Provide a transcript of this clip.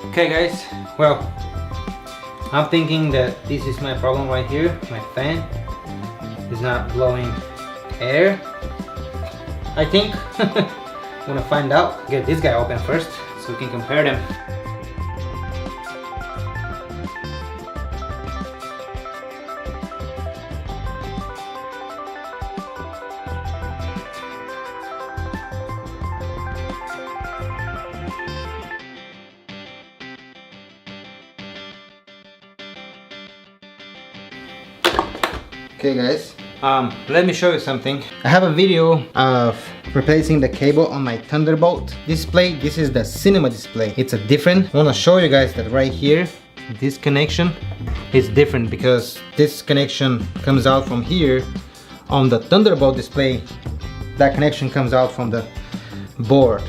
Okay guys, well, I'm thinking that this is my problem right here. My fan is not blowing air, I think. I'm gonna find out. Get this guy open first so we can compare them. Okay guys, let me show you something. I have a video of replacing the cable on my Thunderbolt display. This is the cinema display. It's a different. I want to show you guys that right here, this connection is different because this connection comes out from here. On the Thunderbolt display, that connection comes out from the board.